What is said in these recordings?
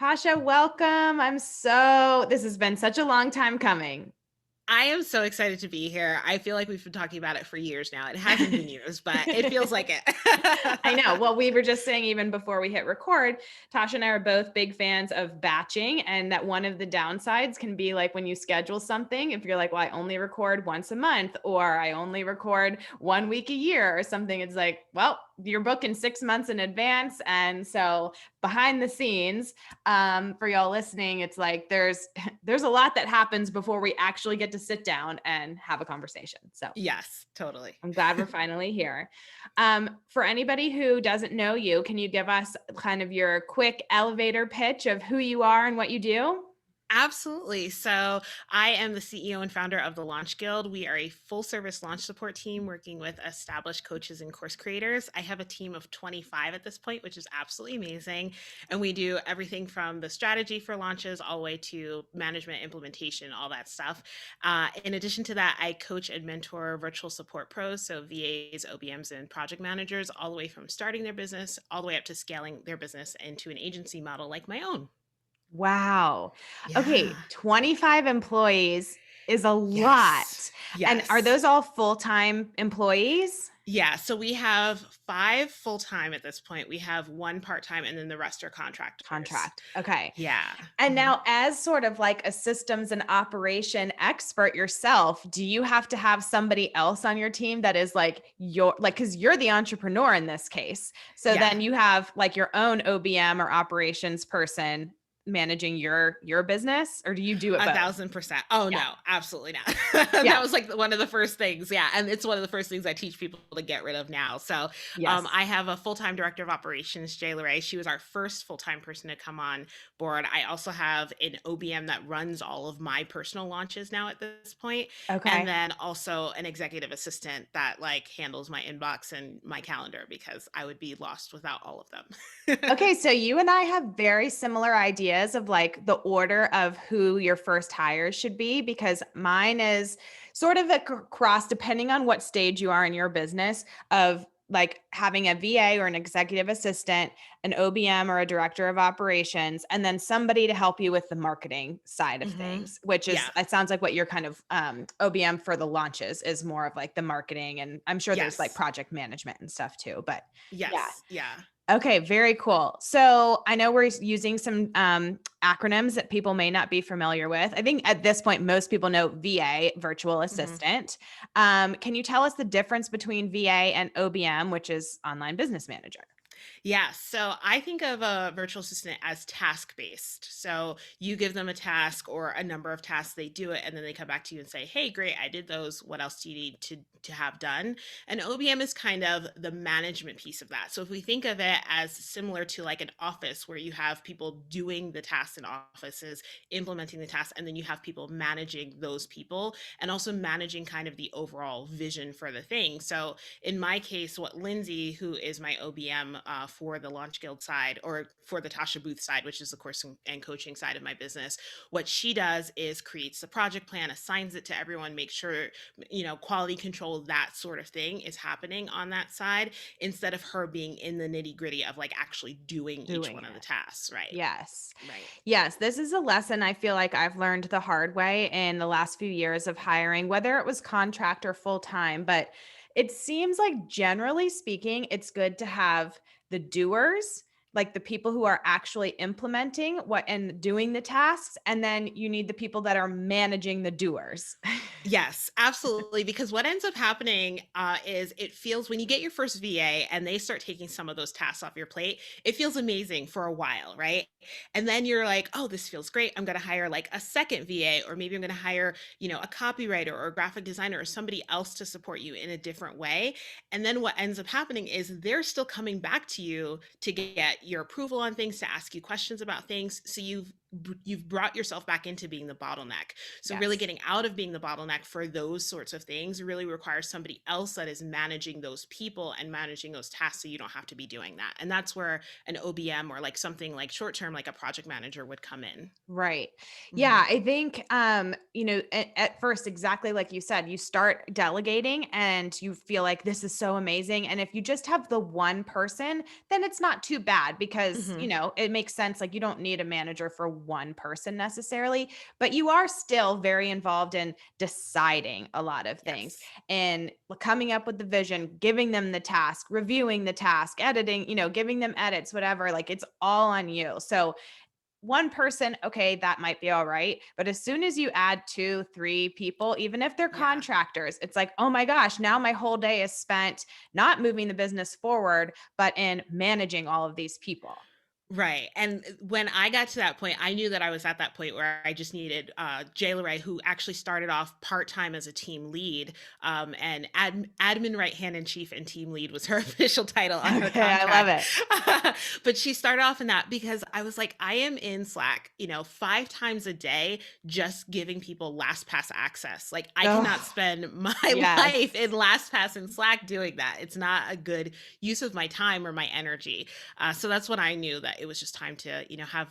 Tasha, welcome. This has been such a long time coming. I am so excited to be here. I feel like we've been talking about it for years now. It hasn't been years, but it feels like I know. it. Well, we were just saying even before we hit record, Tasha and I are both big fans of batching, and that one of the downsides can be like when you schedule something, if you're like, well, I only record once a month, or I only record 1 week a year, or something, it's like, well, you're booking 6 months in advance. And so behind the scenes, for y'all listening, it's like there's a lot that happens before we actually get to sit down and have a conversation. So Yes, totally. I'm glad we're finally here. For anybody who doesn't know you, can you give us kind of your quick elevator pitch of who you are and what you do? Absolutely. So, I am the CEO and founder of the Launch Guild. We are a full service launch support team working with established coaches and course creators. I have a team of 25 at this point, which is absolutely amazing. And we do everything from the strategy for launches all the way to management, implementation, all that stuff. In addition to that, I coach and mentor virtual support pros, so VAs, OBMs, and project managers, all the way from starting their business all the way up to scaling their business into an agency model like my own. Wow. Yeah. Okay, 25 employees is a Yes. lot. And are Yes. those all full-time employees? Yeah, so we have 5 full-time at this point. We have 1 part-time, and then the rest are contractors. Contract. Okay. Yeah. And Mhm. now, as sort of like a systems and operation expert yourself, do you have to have somebody else on your team that is like your, like, because you're the entrepreneur in this case. So Yeah. then you have like your own OBM or operations person managing your business, or do you do it both? 1,000%. Oh, Yeah. no, absolutely not. Yeah. That was, like, one of the first things, yeah, and it's one of the first things I teach people to get rid of now. So, Yes. I have a full-time director of operations, Jay Larray. She was our first full-time person to come on board. I also have an OBM that runs all of my personal launches now at this point, and Okay. then also an executive assistant that, like, handles my inbox and my calendar because I would be lost without all of them. Okay, so you and I have very similar ideas of like the order of who your first hires should be, because mine is sort of a cross depending on what stage you are in your business of like having a VA or an executive assistant, an OBM or a director of operations, and then somebody to help you with the marketing side of Mhm. things, which is, Yeah. it sounds like what you're kind of OBM for the launches is more of like the marketing. And I'm sure there's like Yes. project management and stuff too, but yeah. Yes. Yeah. Okay, very cool. So I know we're using some acronyms that people may not be familiar with. I think at this point, most people know VA, virtual Mhm. assistant. Can you tell us the difference between VA and OBM, which is online business manager? Yeah, so I think of a virtual assistant as task based. So you give them a task or a number of tasks, they do it, and then they come back to you and say, "Hey, great, I did those. What else do you need to have done?" And OBM is kind of the management piece of that. So if we think of it as similar to like an office where you have people doing the tasks in offices, implementing the tasks, and then you have people managing those people and also managing kind of the overall vision for the thing. So in my case, what Lindsay, who is my OBM for the Launch Guild side or for the Tasha Booth side, which is the course and coaching side of my business, what she does is creates the project plan, assigns it to everyone, make sure, quality control, that sort of thing is happening on that side instead of her being in the nitty gritty of like actually doing each Doing one of the it. tasks. Right. Yes. Right. Yes, this is a lesson I feel like I've learned the hard way in the last few years of hiring, whether it was contract or full time. But it seems like, generally speaking, it's good to have the doers, like the people who are actually implementing what and doing the tasks. And then you need the people that are managing the doers. Yes, absolutely. Because what ends up happening is it feels when you get your first VA and they start taking some of those tasks off your plate, it feels amazing for a while, right? And then you're like, oh, this feels great. I'm going to hire like a second VA, or maybe I'm going to hire, a copywriter or a graphic designer or somebody else to support you in a different way. And then what ends up happening is they're still coming back to you to get your approval on things, to ask you questions about things. So you've you've brought yourself back into being the bottleneck. So really Yes. getting out of being the bottleneck for those sorts of things really requires somebody else that is managing those people and managing those tasks, so you don't have to be doing that. And that's where an OBM or like something like short term, like a project manager would come in. Right. Hmm. Yeah, I think at first exactly like you said, you start delegating and you feel like this is so amazing, and if you just have the one person, then it's not too bad because, Hmm. it makes sense, like you don't need a manager for one person necessarily, but you are still very involved in deciding a lot of things Yes. and coming up with the vision, giving them the task, reviewing the task, editing, giving them edits, whatever, like it's all on you. So one person, okay, that might be all right. But as soon as you add two, three people, even if they're Yeah. contractors, it's like, oh my gosh, now my whole day is spent not moving the business forward, but in managing all of these people. Right, and when I got to that point, I knew that I was at that point where I just needed, Jay Leray, who actually started off part-time as a team lead, and admin right-hand in chief and team lead was her official title on her Okay, I love contract. it. But she started off in that because I was like, I am in Slack, 5 times a day just giving people LastPass access. Like, I cannot Oh, spend my yes. life in LastPass and Slack doing that. It's not a good use of my time or my energy. So that's when I knew that it was just time to,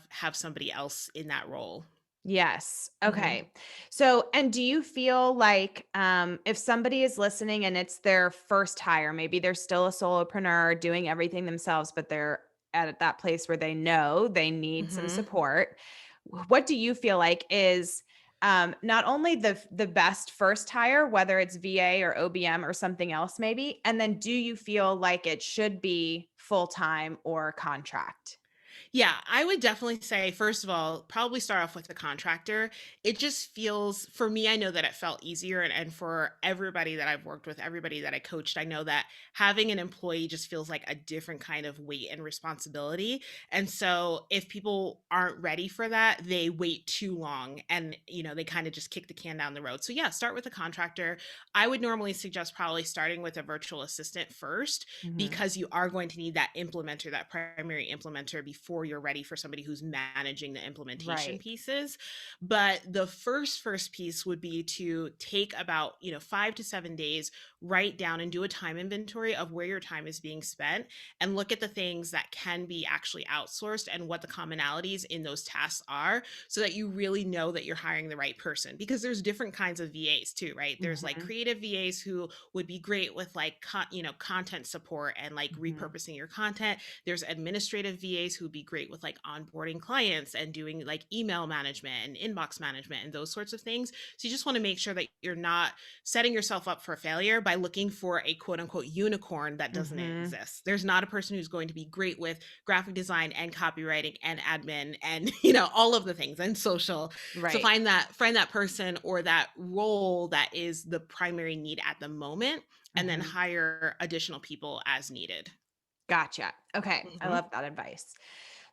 have somebody else in that role. Yes. Hmm. Okay. So, and do you feel like if somebody is listening and it's their first hire, maybe they're still a solopreneur doing everything themselves, but they're at that place where they know they need some Hmm. support. What do you feel like is not only the best first hire, whether it's VA or OBM or something else, maybe, and then do you feel like it should be full time or contract? Yeah, I would definitely say, first of all, probably start off with the contractor. It just feels, for me, I know that it felt easier. And for everybody that I've worked with, everybody that I coached, I know that having an employee just feels like a different kind of weight and responsibility. And so if people aren't ready for that, they wait too long and, they kind of just kick the can down the road. So, yeah, start with a contractor. I would normally suggest probably starting with a virtual assistant first, Hmm. because you are going to need that implementer, that primary implementer, before you're ready for somebody who's managing the implementation Right. pieces. But the first piece would be to take about, 5 to 7 days, write down and do a time inventory of where your time is being spent, and look at the things that can be actually outsourced and what the commonalities in those tasks are, so that you really know that you're hiring the right person. Because there's different kinds of VAs too, right? There's like Hmm. creative VAs who would be great with like content support and like Hmm. repurposing your content. There's administrative VAs who would be great with like onboarding clients and doing like email management and inbox management and those sorts of things. So you just want to make sure that you're not setting yourself up for failure by looking for a quote unquote unicorn that doesn't Hmm. exist. There's not a person who's going to be great with graphic design and copywriting and admin and all of the things and social. So Right. find that person or that role that is the primary need at the moment, and then Hmm. hire additional people as needed. Gotcha. Okay. I Mhm. love that advice.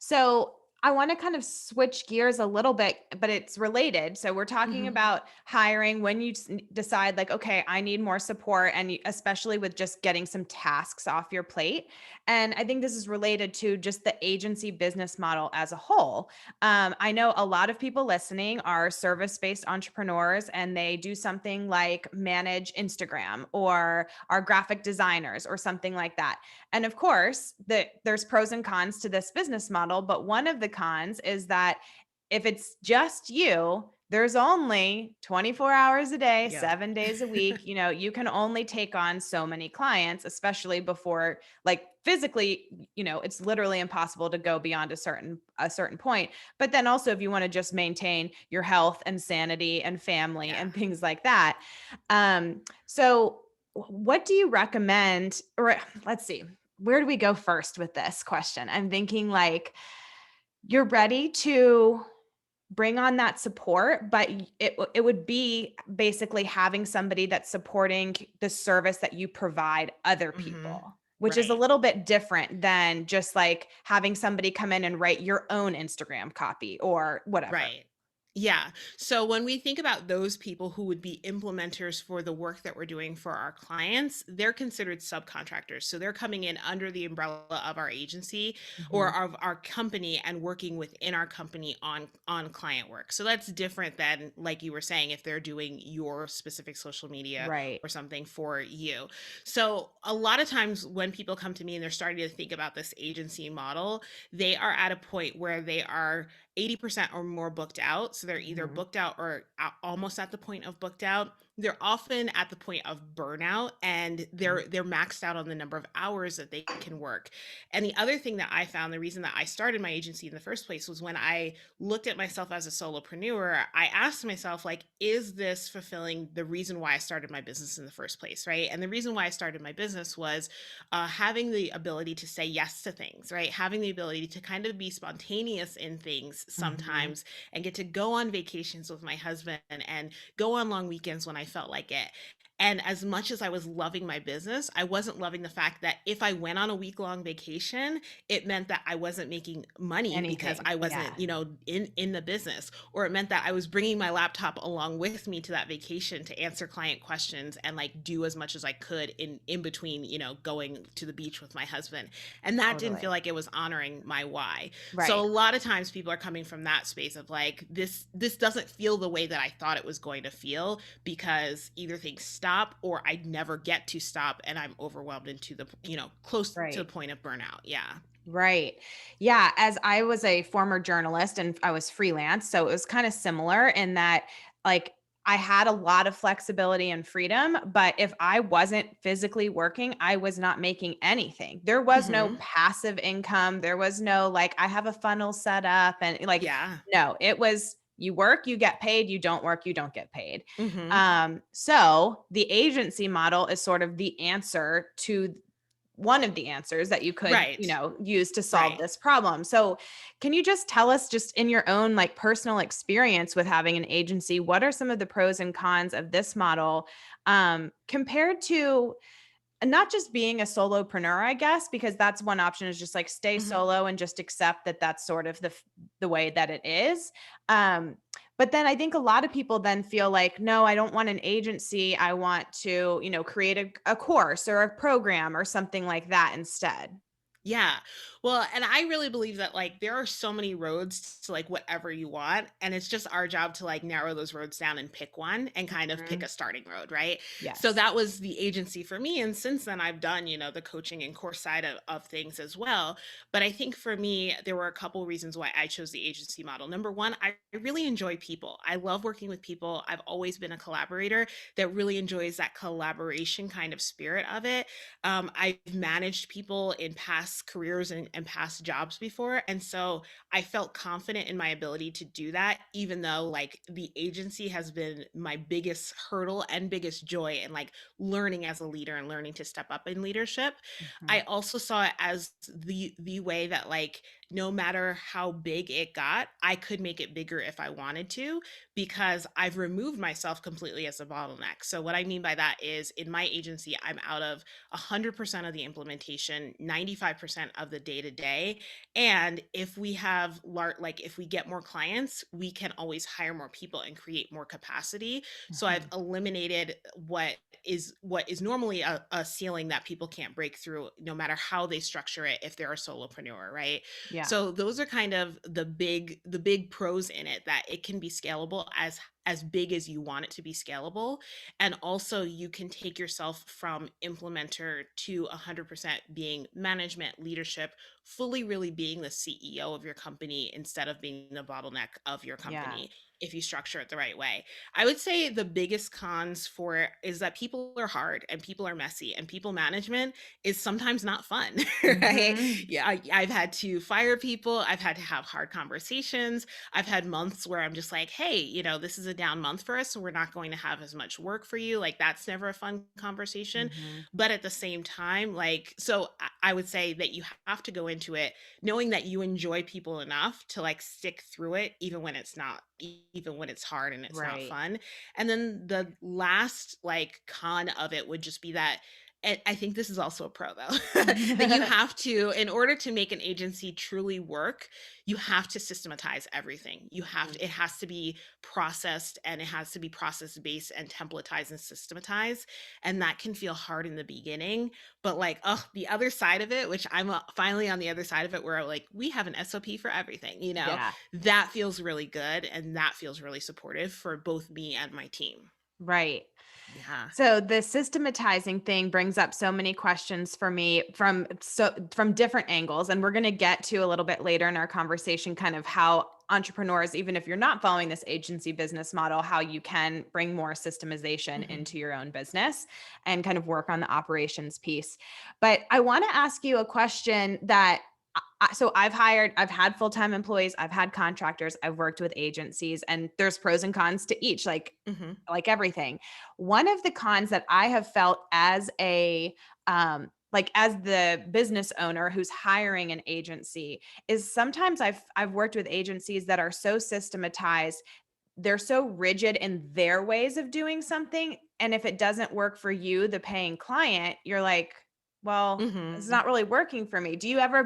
So I want to kind of switch gears a little bit, but it's related. So we're talking Mhm. about hiring when you decide, like, okay, I need more support, and especially with just getting some tasks off your plate. And I think this is related to just the agency business model as a whole. I know a lot of people listening are service based entrepreneurs and they do something like manage Instagram or are graphic designers or something like that. And of course, there's pros and cons to this business model, but one of the cons is that if it's just you, there's only 24 hours a day, Yep. 7 days a week. You can only take on so many clients, especially before, like, physically, it's literally impossible to go beyond a certain point. But then also if you want to just maintain your health and sanity and family Yeah. and things like that. So what do you recommend, or let's see, where do we go first with this question? I'm thinking like you're ready to bring on that support, but it would be basically having somebody that's supporting the service that you provide other Mhm. people, which is a Right. little bit different than just like having somebody come in and write your own Instagram copy or whatever. Right. Yeah. So when we think about those people who would be implementers for the work that we're doing for our clients, they're considered subcontractors. So they're coming in under the umbrella of our agency or Mhm. of our company and working within our company on client work. So that's different than, like you were saying, if they're doing your specific social media Right. or something for you. So a lot of times when people come to me and they're starting to think about this agency model, they are at a point where they are 80% or more booked out. So they're either Mhm. booked out or almost at the point of booked out. They're often at the point of burnout, and Mhm. they're maxed out on the number of hours that they can work. And the other thing that I found, the reason that I started my agency in the first place, was when I looked at myself as a solopreneur, I asked myself, like, is this fulfilling the reason why I started my business in the first place, right? And the reason why I started my business was having the ability to say yes to things, right? Having the ability to kind of be spontaneous in things Mhm. sometimes and get to go on vacations with my husband and go on long weekends when I felt like it. And as much as I was loving my business, I wasn't loving the fact that if I went on a week long vacation, it meant that I wasn't making money because Anything. I Yeah, wasn't, in the business, or it meant that I was bringing my laptop along with me to that vacation to answer client questions and like do as much as I could in between, going to the beach with my husband. And that didn't feel totally. like it was honoring my why. So a Right. lot of times people are coming from that space of like, this doesn't feel the way that I thought it was going to feel, because either things stop or I never get to stop and I'm overwhelmed into the, close to the Right. point of burnout. Yeah. Right. Yeah, as I was a former journalist and I was freelance, so it was kind of similar in that like I had a lot of flexibility and freedom, but if I wasn't physically working, I was not making anything. There was no Hmm. passive income. There was no like I have a funnel set up and like Yeah. no, it was you work, you get paid, you don't work, you don't get paid. Hmm. So the agency model is sort of the answer to one of the answers that you could, Right. use to solve Right. this problem. So, can you just tell us just in your own like personal experience with having an agency, what are some of the pros and cons of this model compared to not just being a solopreneur, I guess, because that's one option is just like stay Hmm. solo and just accept that that's sort of the way that it is. Um, but then I think a lot of people then feel like, no, I don't want an agency. I want to, create a course or a program or something like that instead. Yeah. Well, and I really believe that like there are so many roads to like whatever you want. And it's just our job to like narrow those roads down and pick one and kind of pick Mhm. a starting road, right? So Yes. that was the agency for me. And since then I've done, the coaching and course side of things as well. But I think for me, there were a couple reasons why I chose the agency model. Number one, I really enjoy people. I love working with people. I've always been a collaborator that really enjoys that collaboration kind of spirit of it. I've managed people in past careers and past jobs before. And so I felt confident in my ability to do that, even though like the agency has been my biggest hurdle and biggest joy in like learning as a leader and learning to step up in leadership. I Mhm. also saw it as the way that like no matter how big it got, I could make it bigger if I wanted to, because I've removed myself completely as a bottleneck. So what I mean by that is in my agency, I'm out of 100% of the implementation, 95% of the day to day. And if we have like if we get more clients, we can always hire more people and create more capacity. So I've Mhm. eliminated what is normally a ceiling that people can't break through no matter how they structure it if they're a solopreneur, right? Yeah. So those are kind of the big pros in it, that it can be scalable as big as you want it to be scalable. And also you can take yourself from implementer to 100% being management, leadership, fully really being the CEO of your company instead of being the bottleneck of your Yeah. company, if you structure it the right way. I would say the biggest cons for it is that people are hard and people are messy, and people management is sometimes not fun, right? Mhm. Yeah, I've had to fire people, I've had to have hard conversations. I've had months where I'm just like, hey, this is a down month for us, so we're not going to have as much work for you. Like, that's never a fun conversation. Mhm. But at the same time, like, so I would say that you have to go into it knowing that you enjoy people enough to like stick through it, even when it's not, even when it's hard and it's not Right. fun. And then the last like con of it would just be that And I think this is also a pro though, that you have to, in order to make an agency truly work, you have to systematize everything. It has to be processed, and it has to be process based and templatized and systematized. And that can feel hard in the beginning, but like, oh, the other side of it, which I'm finally on the other side of it, where like we have an SOP for everything, Yeah. that feels really good. And that feels really supportive for both me and my team. Right. Yeah. So the systematizing thing brings up so many questions for me from different angles, and we're going to get to a little bit later in our conversation kind of how entrepreneurs, even if you're not following this agency business model, how you can bring more systemization Hmm. into your own business and kind of work on the operations piece. But I want to ask you a question that so I've had full-time employees, I've had contractors, I've worked with agencies, and there's pros and cons to each, Hmm. like everything. One of the cons that I have felt as as the business owner who's hiring an agency is sometimes I've worked with agencies that are so systematized, they're so rigid in their ways of doing something, and if it doesn't work for you, the paying client, you're like, well, it's Hmm. not really working for me. Do you ever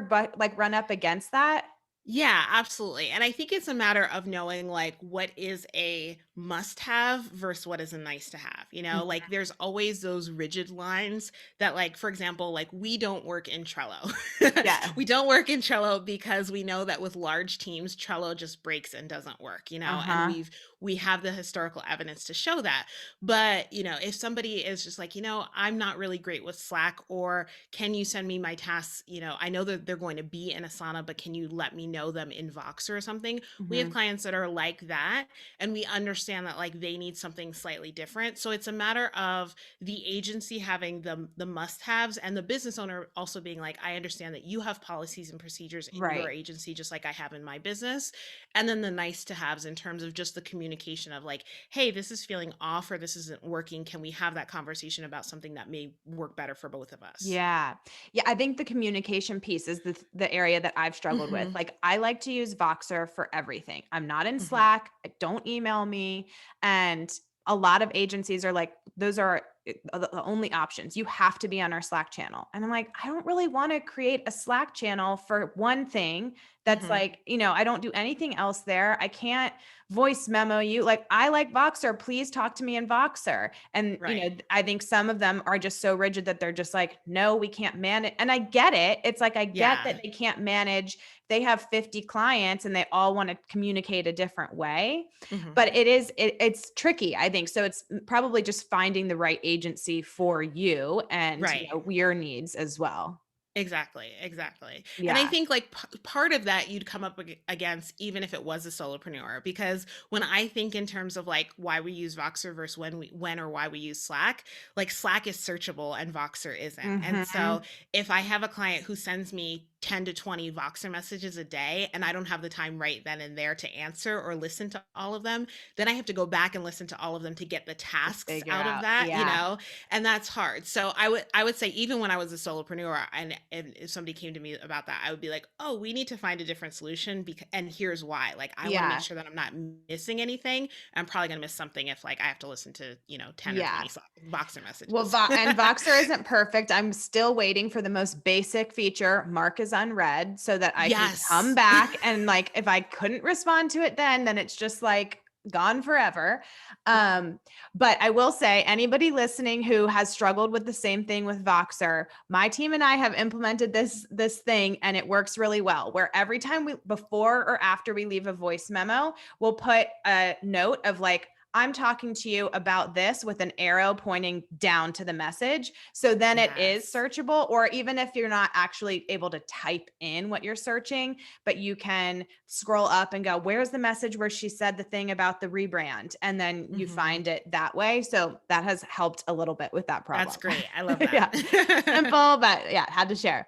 run up against that? Yeah, absolutely. And I think it's a matter of knowing like what is a must have versus what is a nice to have. Mhm. Like there's always those rigid lines that, like, for example, like we don't work in Trello. Yeah. We don't work in Trello because we know that with large teams, Trello just breaks and doesn't work, and Uh-huh. we have the historical evidence to show that. But, if somebody is just like, I'm not really great with Slack, or can you send me my tasks? I know that they're going to be in Asana, but can you let me know them in Voxer or something? We have Mhm. clients that are like that, and we understand that like they need something slightly different. So it's a matter of the agency having the must-haves, and the business owner also being like, I understand that you have policies and procedures in your Right. agency just like I have in my business. And then the nice to haves in terms of just the communication of like, hey, this is feeling off, or this isn't working. Can we have that conversation about something that may work better for both of us? Yeah. Yeah, I think the communication piece is the area that I've struggled with. Hmm. Like, I like to use Voxer for everything. I'm not in Hmm. Slack. Don't email me. And a lot of agencies are like, those are the only options. You have to be on our Slack channel. And I'm like, I don't really want to create a Slack channel for one thing that's Hmm. like, I don't do anything else there. I can't voice memo you. Like, I like Voxer. Please talk to me in Voxer. And, Right. I think some of them are just so rigid that they're just like, no, we can't manage. And I get it. It's like, I get Yeah. that they can't manage. They have 50 clients and they all want to communicate a different way. Hmm. But it's tricky, I think. So it's probably just finding the right agency for you and, Right. your needs as well. Exactly, exactly. And I Yeah. think like part of that you'd come up against even if it was a solopreneur, because when I think in terms of like why we use Voxer versus when or why we use Slack, like Slack is searchable and Voxer isn't. And so Mhm. if I have a client who sends me 10 to 20 Voxer messages a day and I don't have the time right then and there to answer or listen to all of them, then I have to go back and listen to all of them to get the To tasks figure out of out. that, Yeah. and that's hard. So I would say even when I was a solopreneur, and if somebody came to me about that, I would be like, oh, we need to find a different solution, because and here's why. Like I want to make Yeah. sure that I'm not missing anything. I'm probably gonna miss something if like I have to listen to 10 or Yeah. 20 Voxer Well, messages. And Voxer isn't perfect. I'm still waiting for the most basic feature, mark as unread, so that I can come Yes. back and like if I couldn't respond to it then it's just like gone forever. Um, but I will say anybody listening who has struggled with the same thing with Voxer, my team and I have implemented this thing and it works really well. Where every time we before or after we leave a voice memo, we'll put a note of like I'm talking to you about this with an arrow pointing down to the message. So then it is Yes. searchable, or even if you're not actually able to type in what you're searching, but you can scroll up and go, where's the message where she said the thing about the rebrand? And then you Hmm. find it that way. So that has helped a little bit with that That's problem. great. I love Yeah. that. Simple, but yeah, had to share.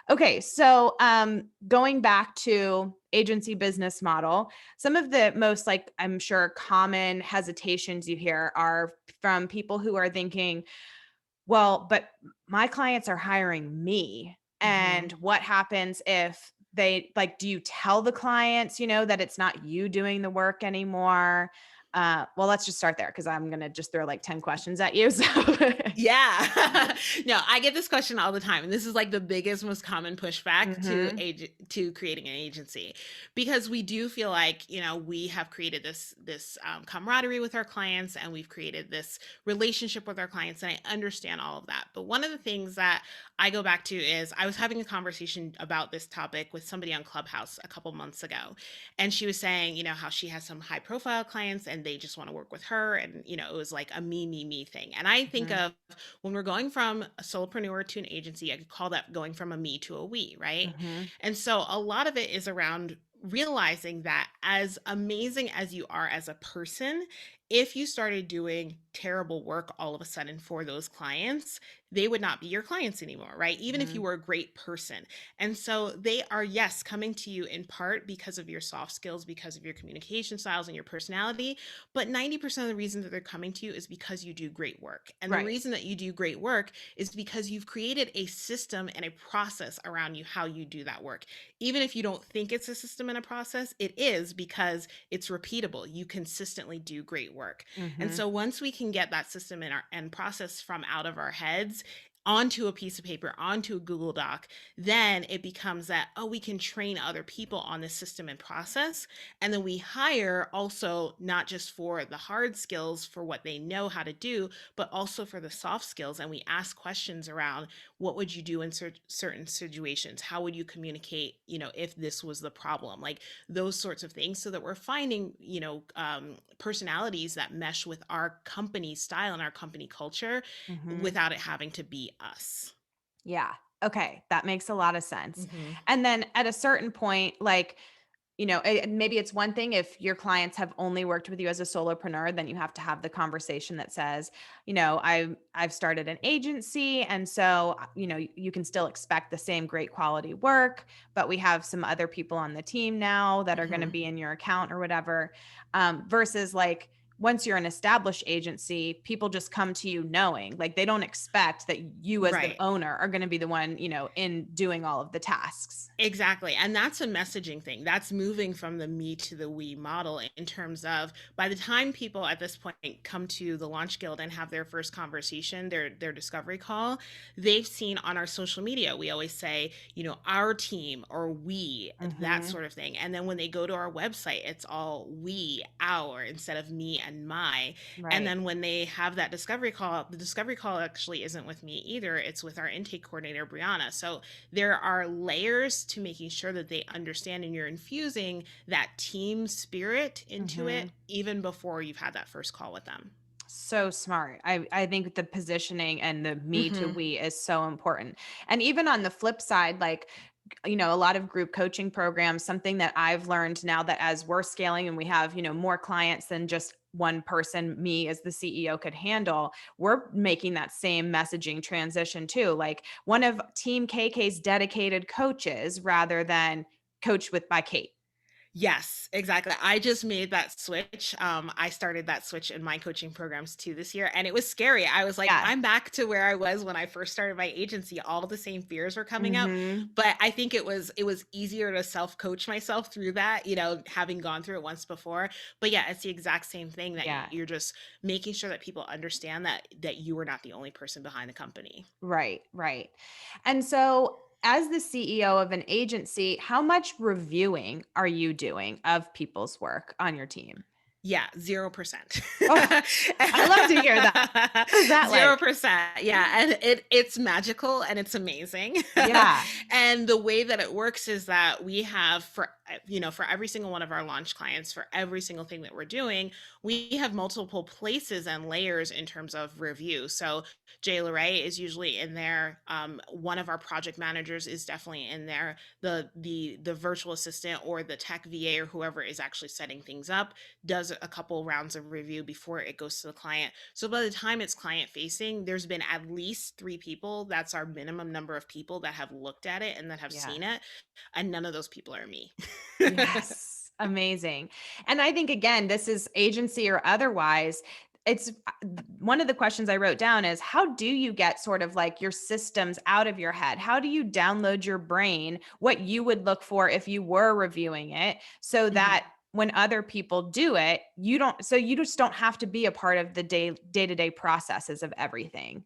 Okay, so going back to agency business model, some of the most like I'm sure common hesitations you hear are from people who are thinking, well, but my clients are hiring me. Hmm. And what happens if they like, do you tell the clients, that it's not you doing the work anymore? Well, let's just start there because I'm going to just throw like 10 questions at you. So, Yeah. No, I get this question all the time. And this is like the biggest, most common pushback to hmm to creating an agency, because we do feel like, we have created this camaraderie with our clients, and we've created this relationship with our clients. And I understand all of that. But one of the things that I go back to is, I was having a conversation about this topic with somebody on Clubhouse a couple months ago. And she was saying, how she has some high profile clients and they just want to work with her. And, it was like a me thing. And I think hmm of, when we're going from a solopreneur to an agency, I could call that going from a me to a we, right? hmm And so a lot of it is around realizing that, as amazing as you are as a person, if you started doing terrible work all of a sudden for those clients, they would not be your clients anymore, right? Even if hmm you were a great person. And so they are, yes, coming to you in part because of your soft skills, because of your communication styles and your personality. But 90% of the reason that they're coming to you is because you do great work. And the Right. reason that you do great work is because you've created a system and a process around you, how you do that work. Even if you don't think it's a system and a process, it is, because it's repeatable. You consistently do great work. And hmm so once we can get that system and process from out of our heads onto a piece of paper, onto a Google Doc, then it becomes that, oh, we can train other people on this system and process. And then we hire also, not just for the hard skills for what they know how to do, but also for the soft skills. And we ask questions around, what would you do in certain situations? How would you communicate, if this was the problem? Like those sorts of things, so that we're finding, personalities that mesh with our company style and our company culture, hmm without it having to be us. Yeah. Okay. That makes a lot of sense. Hmm. And then at a certain point, like, maybe it's one thing if your clients have only worked with you as a solopreneur, then you have to have the conversation that says, I've started an agency, and so, you can still expect the same great quality work, but we have some other people on the team now that are going to Hmm. be in your account or whatever. Versus like, once you're an established agency, people just come to you knowing, like they don't expect that you as the Right. owner are going to be the one, in doing all of the tasks. Exactly. And that's a messaging thing. That's moving from the me to the we model, in terms of, by the time people at this point come to the Launch Guild and have their first conversation, their discovery call, they've seen on our social media, we always say, our team, or we, that hmm sort of thing. And then when they go to our website, it's all we, our, instead of me and my. And Right. then when they have that discovery call, the discovery call actually isn't with me either. It's with our intake coordinator, Brianna. So there are layers to making sure that they understand, and you're infusing that team spirit into hmm it even before you've had that first call with them. So smart. I think the positioning and the me to Hmm. we is so important. And even on the flip side, like, a lot of group coaching programs, something that I've learned now, that as we're scaling and we have, more clients than just one person, me as the CEO could handle, we're making that same messaging transition too. Like, one of Team KK's dedicated coaches rather than coach with by Kate. Yes, exactly. I just made that switch. I started that switch in my coaching programs too this year, and it was scary. I was like, Yeah. I'm back to where I was when I first started my agency. All the same fears were coming up, hmm but I think it was easier to self coach myself through that, having gone through it once before. But yeah, it's the exact same thing, that Yeah. you're just making sure that people understand that you are not the only person behind the company. Right, right. And so, as the CEO of an agency, how much reviewing are you doing of people's work on your team? Yeah, 0%. Oh, I love to hear that. What is that like? 0%. Yeah, and it's magical and it's amazing. Yeah. And the way that it works is that we have, for every single one of our launch clients, for every single thing that we're doing, we have multiple places and layers in terms of review. So Jay Leray is usually in there. One of our project managers is definitely in there. The virtual assistant or the tech VA or whoever is actually setting things up does a couple rounds of review before it goes to the client. So by the time it's client facing, there's been at least 3 people. That's our minimum number of people that have looked at it and that have Yeah. seen it. And none of those people are me. Yes. Amazing. And I think, again, this is agency or otherwise. It's one of the questions I wrote down is, how do you get sort of like your systems out of your head? How do you download your brain what you would look for if you were reviewing it, so Mhm. that when other people do it, you just don't have to be a part of the day-to-day processes of everything.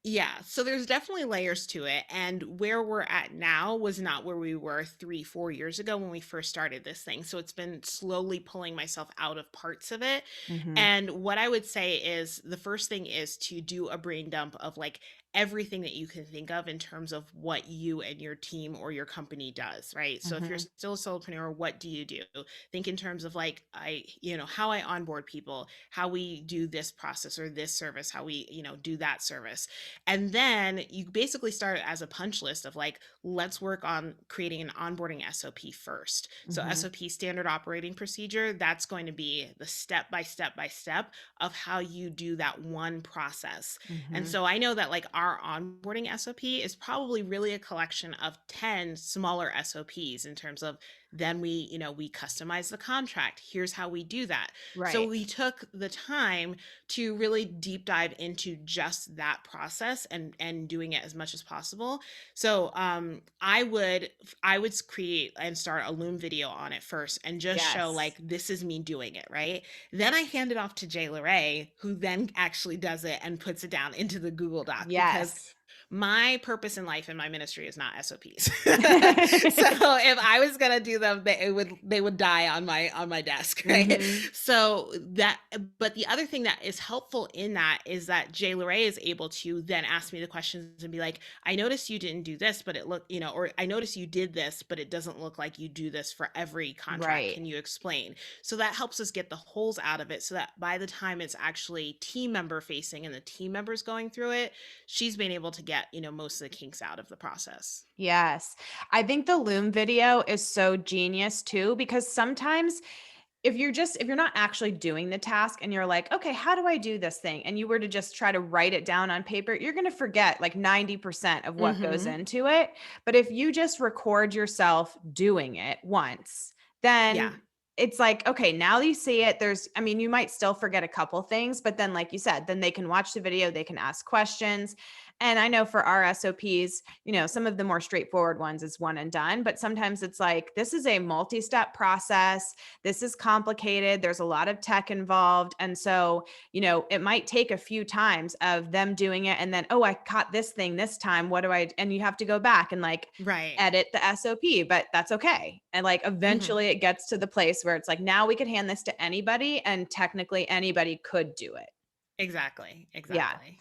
Yeah, so there's definitely layers to it. And where we're at now was not where we were 3, 4 years ago when we first started this thing. So it's been slowly pulling myself out of parts of it. Mhm. And what I would say is the first thing is to do a brain dump of like everything that you can think of in terms of what you and your team or your company does, right? So if you're Mhm. still a solopreneur, what do you do? Think in terms of like how I onboard people, how we do this process or this service, how we, do that service, and then you basically start as a punch list of like, let's work on creating an onboarding SOP first. So, Mhm. SOP, standard operating procedure, that's going to be the step by step of how you do that one process. And Mhm. so I know that like our onboarding SOP is probably really a collection of 10 smaller SOPs in terms of then we customize the contract. Here's how we do that. So Right. we took the time to really deep dive into just that process and doing it as much as possible. So I would create and start a Loom video on it first and just show Yes. like this is me doing it, right? Then I hand it off to Jay Leray, who then actually does it and puts it down into the Google Doc because Yes. my purpose in life and my ministry is not SOPs. So if I was gonna do them, they would die on my desk, right? Mhm. So that, but the other thing that is helpful in that is that Jay Leray is able to then ask me the questions and be like, I noticed you didn't do this, but it looked, or I noticed you did this, but it doesn't look like you do this for every contract. Right. Can you explain? So that helps us get the holes out of it so that by the time it's actually team member facing and the team members going through it, she's been able to get, most of the kinks out of the process. Yes. I think the Loom video is so genius too, because sometimes if you're not actually doing the task and you're like, okay, how do I do this thing? And you were to just try to write it down on paper, you're going to forget like 90% of what goes Mhm. into it. But if you just record yourself doing it once, Yeah. then it's like, okay, now you see it. I mean, you might still forget a couple things, but then, like you said, then they can watch the video, they can ask questions. And I know for our SOPs, some of the more straightforward ones is one and done, but sometimes it's like, this is a multi step process. This is complicated. There's a lot of tech involved. And so, it might take a few times of them doing it. And then, oh, I caught this thing this time. What do I, and you have to go back and like Right. edit the SOP, but that's okay. And like Mhm. eventually it gets to the place where it's like, now we could hand this to anybody and technically anybody could do it. Exactly. Yeah. Exactly.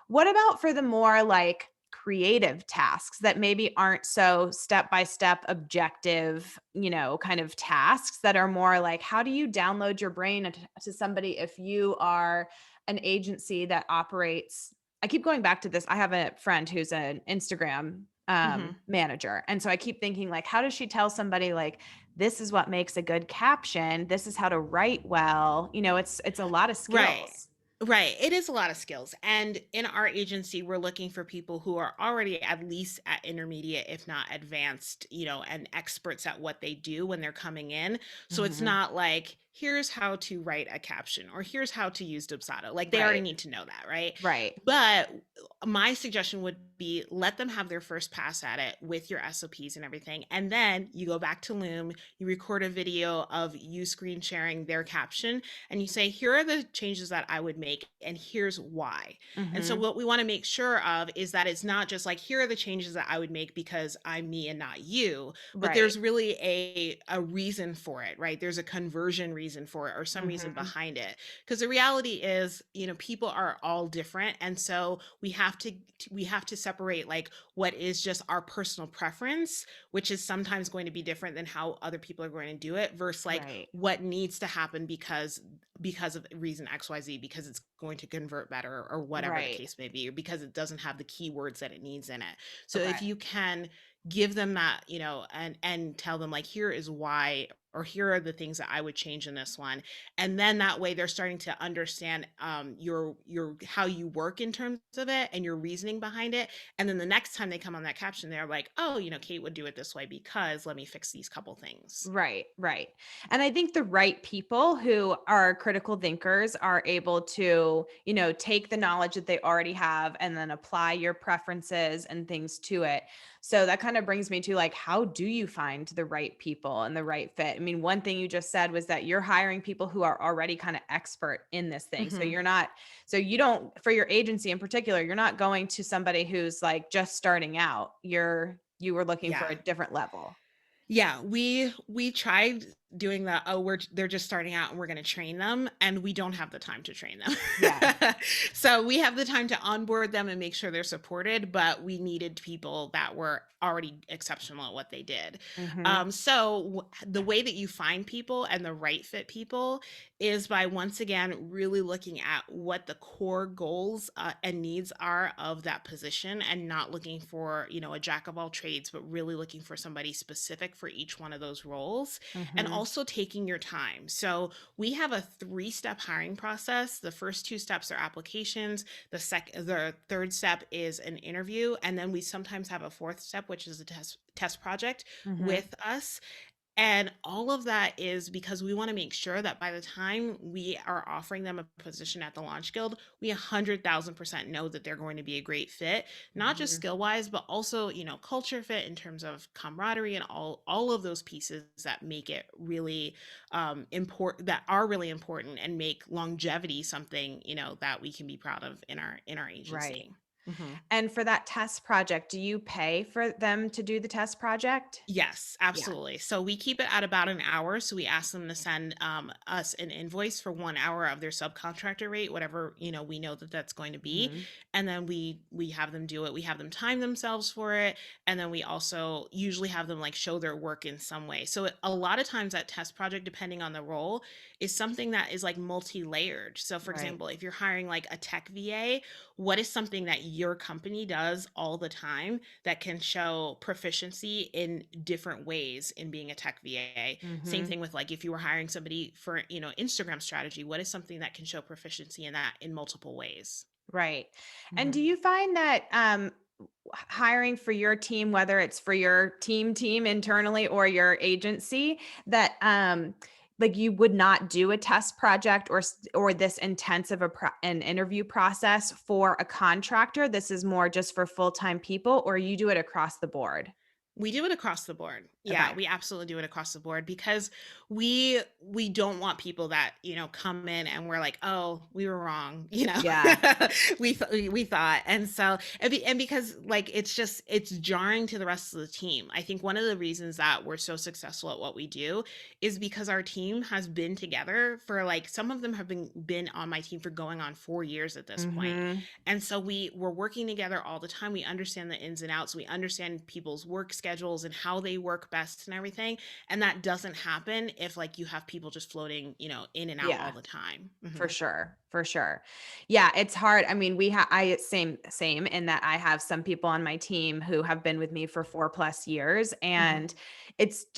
What about for the more like creative tasks that maybe aren't so step by step objective, kind of tasks that are more like, how do you download your brain to somebody if you are an agency that operates? I keep going back to this. I have a friend who's an Instagram Mhm. manager. And so I keep thinking, like, how does she tell somebody, like, this is what makes a good caption? This is how to write well. It's a lot of Right. skills. Right. It is a lot of skills. And in our agency, we're looking for people who are already at least at intermediate, if not advanced, and experts at what they do when they're coming in. So it's Mhm. not like, here's how to write a caption or here's how to use Dubsado. Like they already Right. need to know that. Right. Right. But my suggestion would be let them have their first pass at it with your SOPs and everything. And then you go back to Loom, you record a video of you screen sharing their caption and you say, here are the changes that I would make, and here's why. And so, Mhm. what we want to make sure of is that it's not just like, here are the changes that I would make because I'm me and not you, but Right. there's really a reason for it, right? There's a conversion reason for it or some reason Mhm. behind it. Because the reality is, people are all different. And so, we have to separate like what is just our personal preference, which is sometimes going to be different than how other people are going to do it, versus like Right. what needs to happen because of reason XYZ, because it's going to convert better or whatever the Right. case may be, or because it doesn't have the keywords that it needs in it. So Okay. if you can give them that, and tell them like, here is why, or here are the things that I would change in this one. And then that way they're starting to understand your how you work in terms of it and your reasoning behind it. And then the next time they come on that caption, they're like, oh, Kate would do it this way because let me fix these couple things. Right. Right. And I think the right people who are critical thinkers are able to, take the knowledge that they already have and then apply your preferences and things to it. So that kind of brings me to like, how do you find the right people and the right fit? I mean, one thing you just said was that you're hiring people who are already kind of expert in this thing. So Mhm. you're not, so you don't, for your agency in particular, you're not going to somebody who's like just starting out. You were looking for Yeah. a different level. Yeah, we tried doing that. Oh, they're just starting out and we're going to train them, and we don't have the time to train them. Yeah. So we have the time to onboard them and make sure they're supported, but we needed people that were already exceptional at what they did. Hmm. The way that you find people and the right fit people is by once again really looking at what the core goals and needs are of that position, and not looking for, a jack of all trades, but really looking for somebody specific for each one of those roles, and Hmm. also taking your time. So we have a 3-step hiring process. The first 2 steps are applications. The third step is an interview, and then we sometimes have a fourth step, which is a test project Hmm. with us. And all of that is because we want to make sure that by the time we are offering them a position at the Launch Guild, we 100,000% know that they're going to be a great fit, not just Hmm. skill wise, but also, culture fit in terms of camaraderie and all of those pieces that make it really important, that are really important and make longevity something, that we can be proud of in our Right. agency. Mhm. And for that test project, do you pay for them to do the test project? Yes, Yeah. absolutely. So we keep it at about an hour. So we ask them to send us an invoice for 1 hour of their subcontractor rate, whatever we know that that's going to be, Hmm. and then we have them do it. We have them time themselves for it, and then we also usually have them like show their work in some way. So a lot of times that test project, depending on the role, is something that is like multi-layered. So for Right. example, if you're hiring like a tech VA, what is something that your company does all the time that can show proficiency in different ways in being a tech VA? Same Hmm. thing with like if you were hiring somebody for, Instagram strategy, what is something that can show proficiency in that in multiple ways? Right. And do Mhm. you find that hiring for your team, whether it's for your team internally or your agency, that like you would not do a test project or this intensive an interview process for a contractor? This is more just for full-time people, or you do it across the board? We do it across the board. Yeah, Okay. we absolutely do it across the board because we don't want people that, come in and we're like, "Oh, we were wrong." Yeah. We thought. And because like it's jarring to the rest of the team. I think one of the reasons that we're so successful at what we do is because our team has been together for like some of them have been on my team for going on 4 years at this point. Mhm. And so we're working together all the time. We understand the ins and outs. We understand people's work schedules and how they work best and everything. And that doesn't happen if like you have people just floating, in and out all Yeah. the time. For Mhm. sure, for sure. Yeah, it's hard. I mean, I same in that I have some people on my team who have been with me for 4 plus years, and Mhm.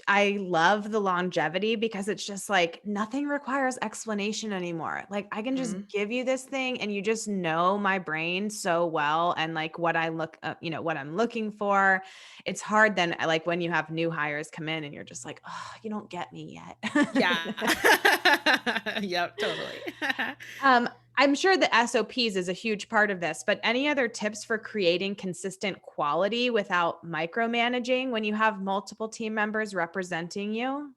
I love the longevity because it's just like nothing requires explanation anymore. Like I can just Mhm. give you this thing and you just know my brain so well and like what what I'm looking for. It's hard then like when you have new hires come in and you're just like, "Oh, you don't get me Yeah. yet." Yep, totally. Um, I'm sure the SOPs is a huge part of this, but any other tips for creating consistent quality without micromanaging when you have multiple team members representing you?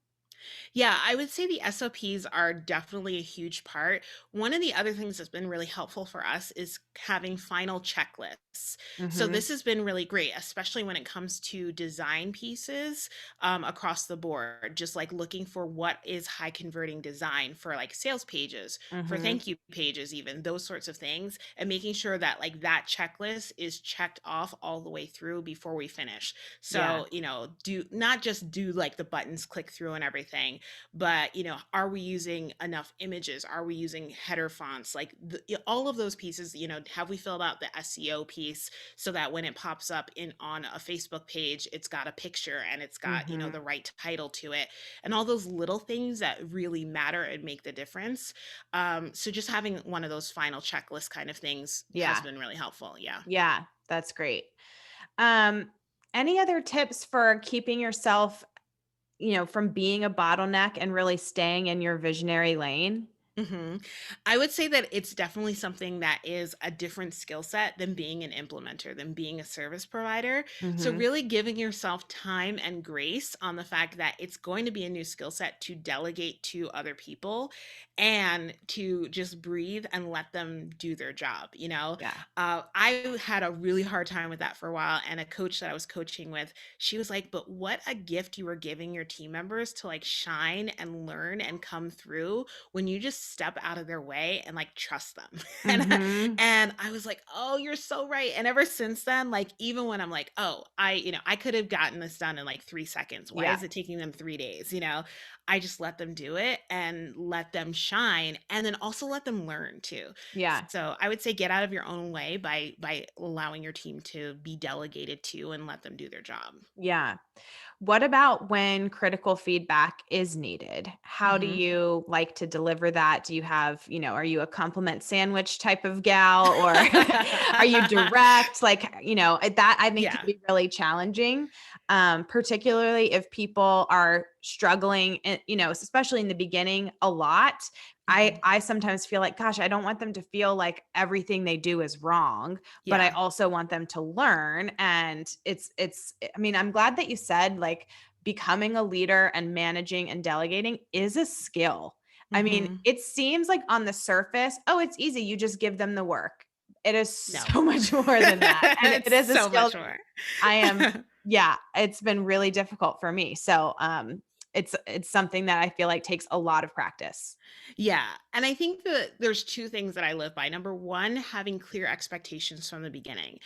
Yeah, I would say the SOPs are definitely a huge part. One of the other things that's been really helpful for us is having final checklists. So Mhm. this has been really great, especially when it comes to design pieces across the board. Just like looking for what is high converting design for like sales pages, for Mhm. thank you pages, even those sorts of things, and making sure that like that checklist is checked off all the way through before we finish. Yeah. So, do not just do like the buttons click through and everything, but are we using enough images? Are we using header fonts? Like all of those pieces, have we filled out the SEO piece so that when it pops up in on a Facebook page, it's got a picture and it's got, Mhm. the right title to it, and all those little things that really matter and make the difference. So just having one of those final checklist kind of things has Yeah. been really helpful. Yeah. Yeah, that's great. Um, any other tips for keeping yourself, from being a bottleneck and really staying in your visionary lane? Mhm. I would say that it's definitely something that is a different skill set than being an implementer, than being a service provider. So, Mhm. really giving yourself time and grace on the fact that it's going to be a new skill set to delegate to other people and to just breathe and let them do their job. Yeah. I had a really hard time with that for a while. And a coach that I was coaching with, she was like, but what a gift you were giving your team members to like shine and learn and come through when you just step out of their way and like trust them. and Mhm. and I was like, "Oh, you're so right." And ever since then, like even when I'm like, "Oh, I could have gotten this done in like 3 seconds. Why Yeah. is it taking them 3 days?" I just let them do it and let them shine and then also let them learn too. Yeah. So, I would say get out of your own way by allowing your team to be delegated to and let them do their job. Yeah. What about when critical feedback is needed? How do Mhm. you like to deliver that? Do you have, are you a compliment sandwich type of gal, or are you direct? Like, that I think can Yeah. be really challenging, particularly if people are struggling, and, especially in the beginning a lot. I, Mhm. I sometimes feel like, gosh, I don't want them to feel like everything they do is wrong, but I Yeah. also want them to learn. And I mean, I'm glad that you said like becoming a leader and managing and delegating is a skill. I mean, Mhm. it seems like on the surface, oh, it's easy. You just give them the work. It is No. so much more than that. And it It's is a so skill much that more. I am, yeah, it's been really difficult for me. So it's something that I feel like takes a lot of practice. Yeah, and I think that there's 2 things that I live by. Number 1, having clear expectations from the beginning.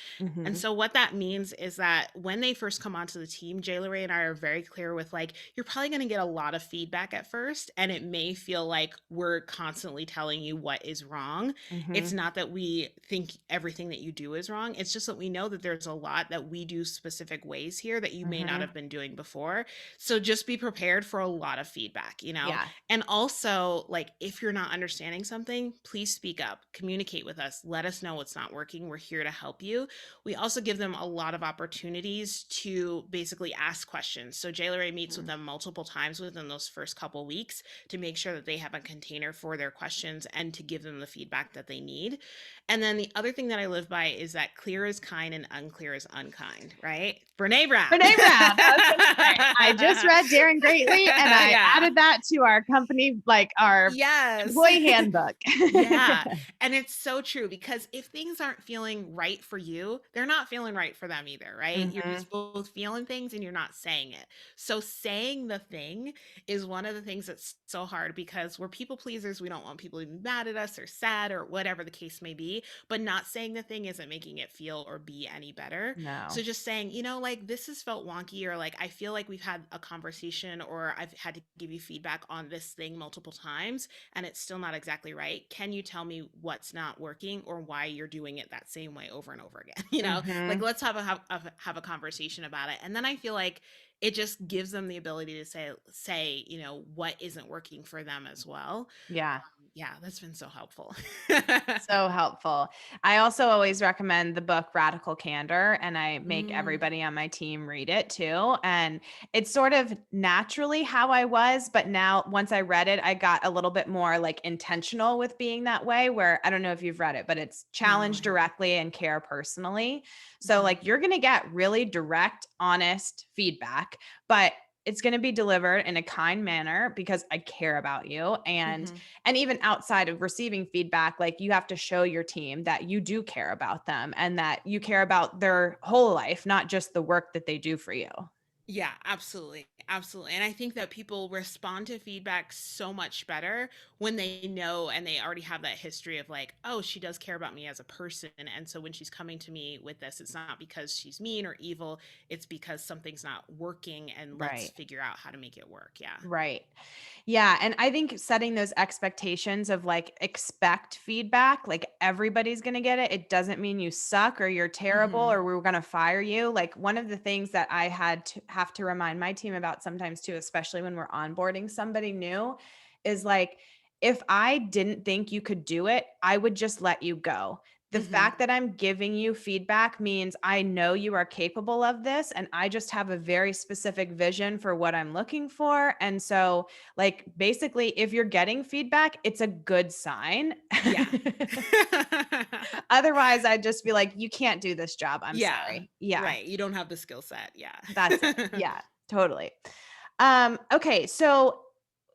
And Mhm. so what that means is that when they first come onto the team, Ray and I are very clear with like, you're probably going to get a lot of feedback at first, and it may feel like we're constantly telling you what is wrong. It's Mhm. not that we think everything that you do is wrong. It's just that we know that there's a lot that we do specific ways here that you may not Mhm. have been doing before. So just be prepared for a lot of feedback. Yeah. And also, like, if you're not understanding something, please speak up, communicate with us, let us know what's not working. We're here to help you. We also give them a lot of opportunities to basically ask questions. So Ray meets with Mhm. them multiple times within those first couple weeks to make sure that they have a container for their questions and to give them the feedback that they need. And then the other thing that I live by is that clear is kind and unclear is unkind, right? Brene Brown. Brene Brown, I was gonna say, I just read Daring Greatly, and I Yeah. added that to our company, like, our Yes. employee handbook. Yeah. And it's so true because if things aren't feeling right for you, they're not feeling right for them either, right? You're Mhm, just both feeling things and you're not saying it. So saying the thing is one of the things that's so hard because we're people pleasers. We don't want people to be mad at us or sad or whatever the case may be, but not saying the thing isn't making it feel or be any better. So no. just saying, like this has felt wonky or like I feel like we've had a conversation or I've had to give you feedback on this thing multiple times and it's still not exactly right. Can you tell me what's not working or why you're doing it that same way over and over again? Like Mhm, let's have a conversation about it. And then I feel like it just gives them the ability to say, what isn't working for them as well. yeah. Yeah, that's been so helpful. So helpful. I also always recommend the book Radical Candor, and I make Mm, everybody on my team read it too. And it's sort of naturally how I was, but now once I read it, I got a little bit more like intentional with being that way. Where I don't know if you've read it, but it's no, I challenge haven't. directly and care personally. So, Mhm. like, you're going to get really direct, honest feedback, but it's going to be delivered in a kind manner because I care about you. Mhm. And even outside of receiving feedback, like, you have to show your team that you do care about them and that you care about their whole life, not just the work that they do for you. Yeah, absolutely. Absolutely. And I think that people respond to feedback so much better when they know and they already have that history of like, oh, she does care about me as a person. And so when she's coming to me with this, it's not because she's mean or evil, it's because something's not working and let's Right. figure out how to make it work. Yeah. Right. Yeah, and I think setting those expectations of like expect feedback, like everybody's going to get it. It doesn't mean you suck or you're terrible Mhm. or we're going to fire you. Like, one of the things that I had to have to remind my team about sometimes too, especially when we're onboarding somebody new, is like, if I didn't think you could do it, I would just let you go. The fact that I'm giving you feedback means I know you are capable of this, and I just have a very specific vision for what I'm looking for. And so, like, basically, if you're getting feedback, it's a good sign. Yeah. Otherwise, I'd just be like, you can't do this job. I'm Yeah. sorry. Yeah, Right. You don't have the skill set. Yeah. that's it. Yeah, totally. Okay, so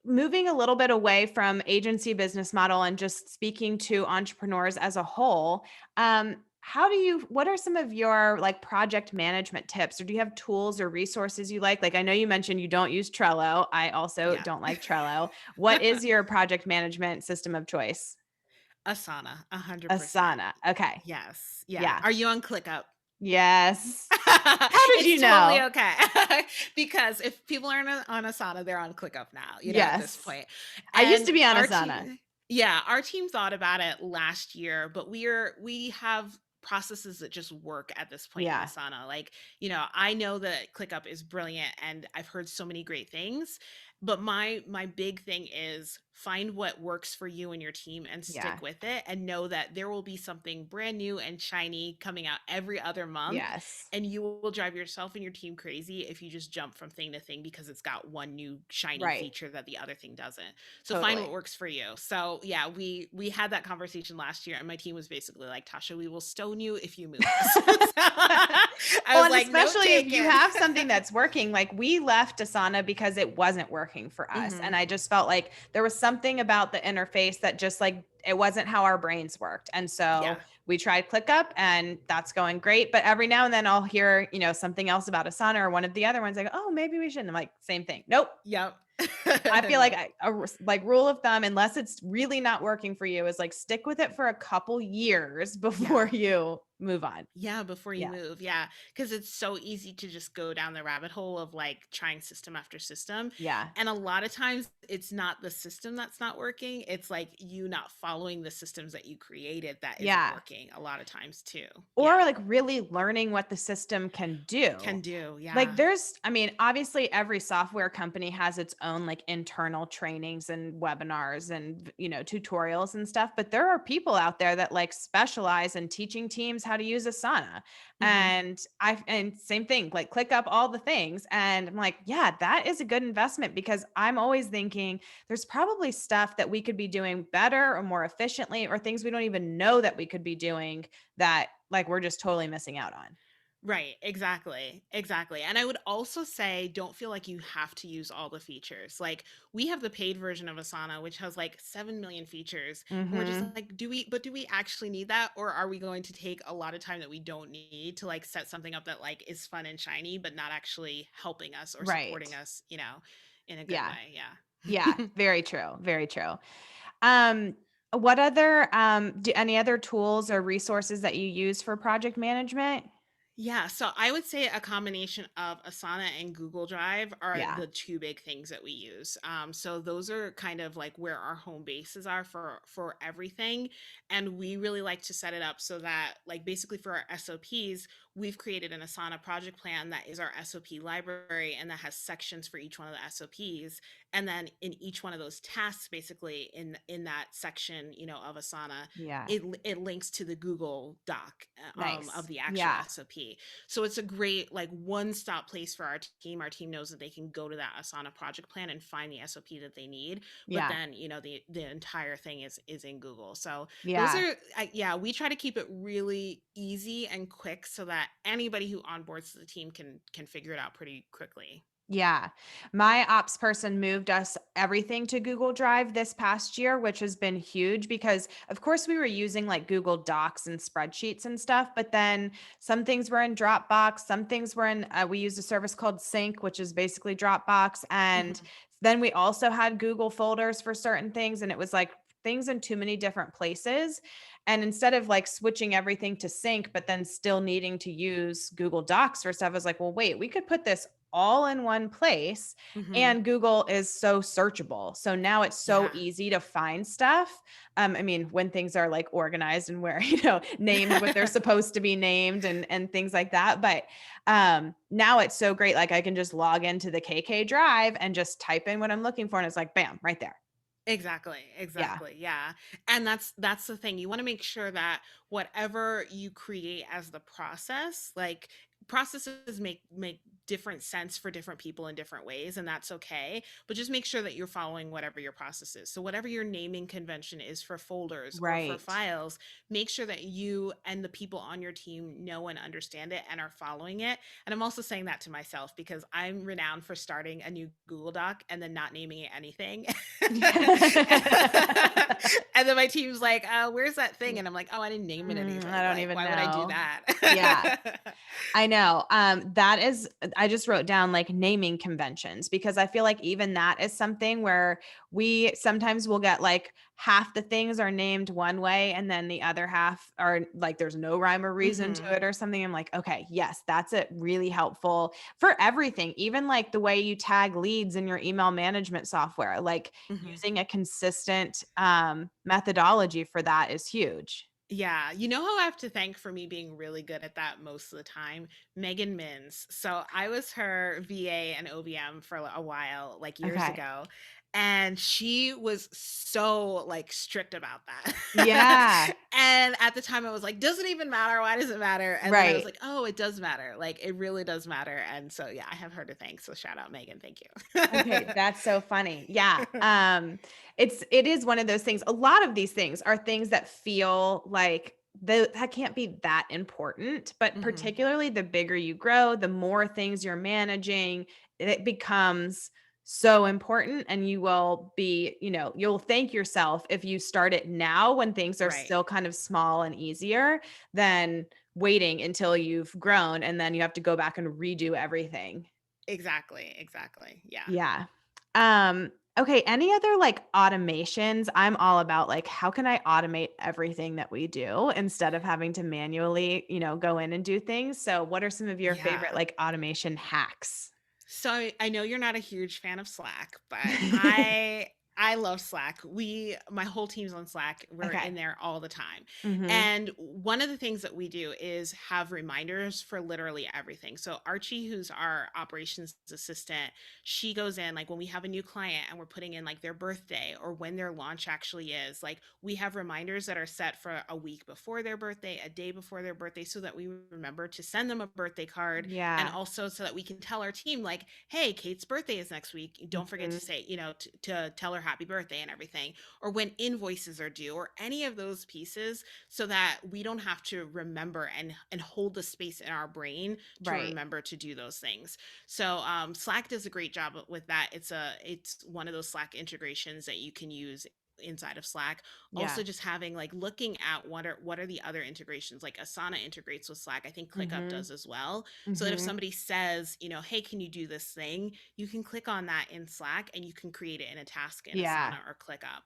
moving a little bit away from agency business model and just speaking to entrepreneurs as a whole, what are some of your like project management tips, or do you have tools or resources you like? Like, I know you mentioned you don't use Trello. I also Yeah. don't like Trello. What is your project management system of choice? Asana, 100%. Asana. Okay. Yes. Yeah. Yeah. Are you on ClickUp? Yes. How did It's you totally know? okay. Because if people aren't on Asana, they're on ClickUp now, at this Yes. point. I used And to be on our Asana. team our team thought about it last year, but we have processes that just work at this point in Yeah. Asana. Like, I know that ClickUp is brilliant and I've heard so many great things, but my big thing is find what works for you and your team and Yeah. stick with it, and know that there will be something brand new and shiny coming out every other month, Yes. and you will drive yourself and your team crazy if you just jump from thing to thing because it's got one new shiny Right. feature that the other thing doesn't. So find what Totally. works for you. So yeah, we had that conversation last year, and my team was basically like, Tasha, we will stone you if you move us. I Well, was and like, note especially if you taken. have something that's working, like we left Asana because it wasn't working for us. Hmm. And I just felt like there was something about the interface that just like it wasn't how our brains worked. And so Yeah. we tried ClickUp and that's going great. But every now and then I'll hear, something else about Asana or one of the other ones. I go, oh, maybe we shouldn't. I'm like, same thing. Nope. Yep. I feel like Nope. like rule of thumb, unless it's really not working for you, is like stick with it for a couple years before Yeah. you move on. Yeah, before you Yeah. move. Yeah. Because it's so easy to just go down the rabbit hole of like trying system after system. Yeah. And a lot of times it's not the system that's not working. It's like you not following the systems that you created that isn't Yeah. working a lot of times too. Or Yeah. like really learning what the system can do. Can do. Like Yeah. obviously every software company has its own like internal trainings and webinars and, tutorials and stuff, but there are people out there that like specialize in teaching teams how to use Asana. Hmm. And same thing, like click up all the things. And I'm like, yeah, that is a good investment because I'm always thinking there's probably stuff that we could be doing better or more efficiently or things we don't even know that we could be doing that like we're just totally missing out on. Right, exactly. Exactly. And I would also say don't feel like you have to use all the features. Like we have the paid version of Asana which has like 7 million features, and we're just Mhm. like, do we actually need that, or are we going to take a lot of time that we don't need to like set something up that like is fun and shiny but not actually helping us or supporting Right. us, in a good Yeah. way. Yeah. Yeah. Very true. Very true. Um, what other any other tools or resources that you use for project management? Yeah, so I would say a combination of Asana and Google Drive are Yeah. the two big things that we use. So those are kind of like where our home bases are for everything, and we really like to set it up so that, like, basically for our SOPs, we've created an Asana project plan that is our SOP library, and that has sections for each one of the SOPs, and then in each one of those tasks, basically in that section, of Asana, Yeah. it links to the Google Doc of Nice. the actual Yeah. SOP. So it's a great like one-stop place for our team. Our team knows that they can go to that Asana project plan and find the SOP that they need. But Yeah. then, the entire thing is in Google. So those Yeah. are yeah, we try to keep it really easy and quick so that anybody who onboards the team can figure it out pretty quickly. Yeah. My ops person moved us everything to Google Drive this past year, which has been huge because, of course, we were using like Google Docs and spreadsheets and stuff, but then some things were in Dropbox, some things were in, we used a service called Sync, which is basically Dropbox. And Mhm. then we also had Google folders for certain things. And it was like things in too many different places. And instead of like switching everything to Sync, but then still needing to use Google Docs for stuff, I was like, well, wait, we could put this all in one place. Mhm. And Google is so searchable. So now it's so Yeah. easy to find stuff. When things are like organized and where, named what they're supposed to be named and things like that. But now it's so great. Like I can just log into the KK Drive and just type in what I'm looking for. And it's like, bam, right there. Exactly, Yeah. exactly, yeah, and that's the thing, you wanna make sure that whatever you create as the process, like, processes make different sense for different people in different ways, and that's okay, but just make sure that you're following whatever your process is. So whatever your naming convention is for folders or for Right. files, make sure that you and the people on your team know and understand it and are following it, and I'm also saying that to myself because I'm renowned for starting a new Google Doc and then not naming it anything. And then my team's like, where's that thing? And I'm like, oh, I didn't name it I anything. don't Like, even why would I do know. Yeah. that? I know. That is, I just wrote down like naming conventions because I feel like even that is something where we sometimes will get like half the things are named one way and then the other half are like there's no rhyme or reason to Hmm. it or something. I'm like, okay, yes, that's it. Really helpful for everything. Even like the way you tag leads in your email management software, like Hmm. using a consistent methodology for that is huge. Yeah, you know who I have to thank for me being really good at that most of the time? Megan Mins. So I was her VA and OVM for a while, like years Okay. ago, and she was so like strict about that. Yeah. And at the time I was like, doesn't even matter. Why does it matter? And then I was Right. like, oh, it does matter. Like it really does matter. And so yeah, I have her to thank. So shout out Megan. Thank Okay, you. that's so funny. Yeah. It is one of those things. A lot of these things are things that feel like that can't be that important, but Hmm. particularly the bigger you grow, the more things you're managing, it becomes so important and you will be, you'll thank yourself if you start it now when things are Right. still kind of small and easier than waiting until you've grown and then you have to go back and redo everything. Exactly. Exactly. Yeah. Yeah. Okay, any other like automations? I'm all about like how can I automate everything that we do instead of having to manually, go in and do things. So, what are some of your favorite Yeah. like automation hacks? So I know you're not a huge fan of Slack, but I love Slack. My whole team's on Slack. We're in Okay. there all the time. Mhm. And one of the things that we do is have reminders for literally everything. So Archie, who's our operations assistant, she goes in like when we have a new client and we're putting in like their birthday or when their launch actually is, like we have reminders that are set for a week before their birthday, a day before their birthday so that we remember to send them a birthday card and Yeah. also so that we can tell our team like, hey, Kate's birthday is next week, don't forget to Mhm. say, to tell her happy birthday and everything, or when invoices are due or any of those pieces, so that we don't have to remember and hold the space in our brain to Right. remember to do those things. So Slack does a great job with that. It's one of those Slack integrations that you can use inside of Slack. Yeah. Also just having like looking at what are the other integrations, like Asana integrates with Slack, I think ClickUp Mhm. does as well, so that if Mhm. somebody says, hey, can you do this thing, you can click on that in Slack and you can create it in a task in Yeah. Asana or ClickUp.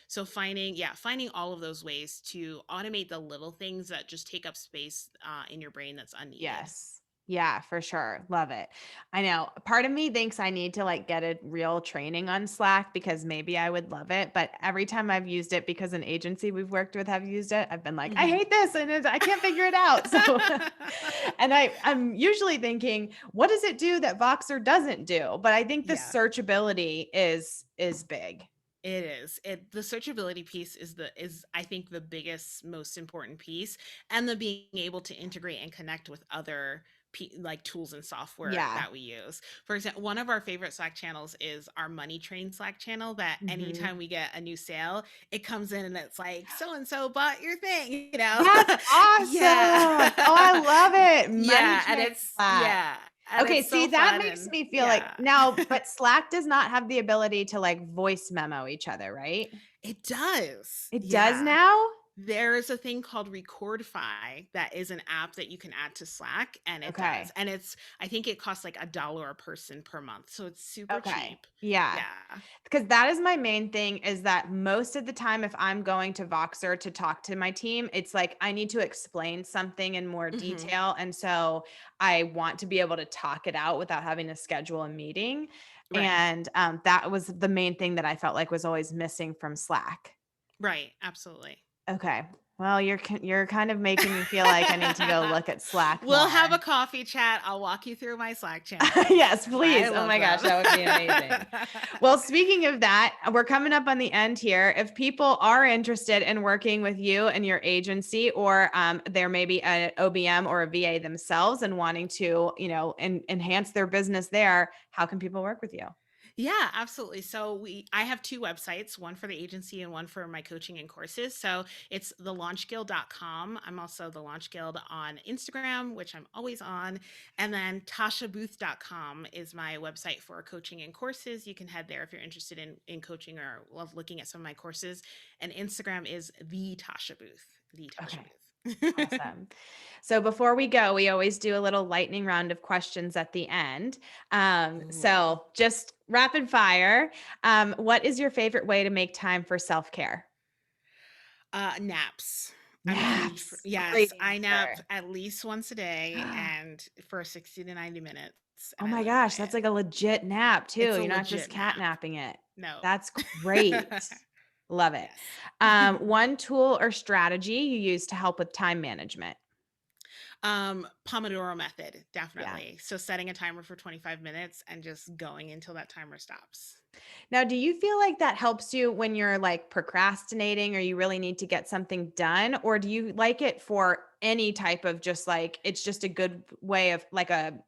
So finding all of those ways to automate the little things that just take up space in your brain that's unneeded. Yes. Yeah, for sure. Love it. I know. Part of me thinks I need to like get a real training on Slack because maybe I would love it. But every time I've used it, because an agency we've worked with have used it, I've been like, I Hmm. hate this and I can't figure it out. So, and I'm usually thinking, what does it do that Voxer doesn't do? But I think the Yeah. searchability is big. It is. The searchability piece is I think the biggest, most important piece, and the being able to integrate and connect with other like tools and software Yeah. that we use. For example, one of our favorite Slack channels is our Money Train Slack channel. That Mhm. anytime we get a new sale, it comes in and it's like so and so bought your thing. That's awesome. Oh, I Yeah, love it. Money yeah, train Slack. and Okay, it's see, so that fun makes and me feel like yeah. now, but Slack does not have the ability to like voice memo each other, right? It does. It does Yeah. now? There is a thing called Recordify that is an app that you can add to Slack, and it does. Okay. And I think it costs like $1 a person per month. So it's super Okay. cheap. Yeah. Yeah. Because that is my main thing is that most of the time, if I'm going to Voxer to talk to my team, it's like I need to explain something in more Hmm. detail. And so I want to be able to talk it out without having to schedule a meeting. Right. And that was the main thing that I felt like was always missing from Slack. Right. Absolutely. Okay. Well, you're kind of making me feel like I need to go look at Slack We'll have more. a coffee chat. I'll walk you through my Slack channels. Yes, I please. Oh love my gosh, them. that would be amazing. Well, speaking of that, we're coming up on the end here. If people are interested in working with you and your agency, or there may be an OBM or a VA themselves and wanting to, enhance their business there, how can people work with you? Yeah, absolutely. So I have two websites, one for the agency and one for my coaching and courses. So it's thelaunchguild.com. I'm also the Launch Guild on Instagram, which I'm always on. And then tashabooth.com is my website for coaching and courses. You can head there if you're interested in coaching or love looking at some of my courses. And Instagram is the Tasha Booth. The Tasha Okay. Booth. Awesome. So before we go, we always do a little lightning round of questions at the end. Ooh. So just rapid fire. What is your favorite way to make time for self-care? Naps. I'm a huge Naps. Great yes, I nap answer. at least once a day and for 60 to 90 minutes, Oh and I my live by gosh, that's it. like a legit nap too. It's a You're not just legit cat nap. napping it. No. That's great. Love it. Yes. One tool or strategy you use to help with time management. Pomodoro method, Yeah. definitely. So setting a timer for 25 minutes and just going until that timer stops. Now, do you feel like that helps you when you're like procrastinating or you really need to get something done? Or do you like it for any type of just like, it's just a good way of like a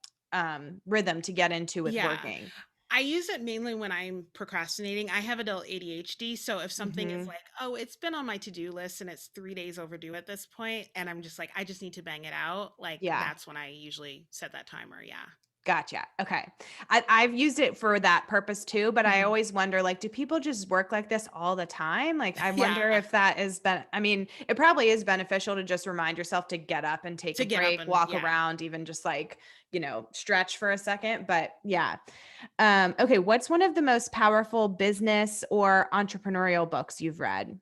rhythm to get into with Yeah. working? I use it mainly when I'm procrastinating. I have adult ADHD, so if something is Hmm. like, "Oh, it's been on my to-do list and it's 3 days overdue at this point," and I'm just like, "I just need to bang it out," like, Yeah. that's when I usually set that timer, yeah. Gotcha. Okay. I've used it for that purpose too, but I Mhm. always wonder, like, do people just work like this all the time? Like, I wonder Yeah, if that is I mean, it probably is beneficial to just remind yourself to get up and take to a get up break, and walk yeah. around, even just like, stretch for a second. But yeah. Okay. What's one of the most powerful business or entrepreneurial books you've read?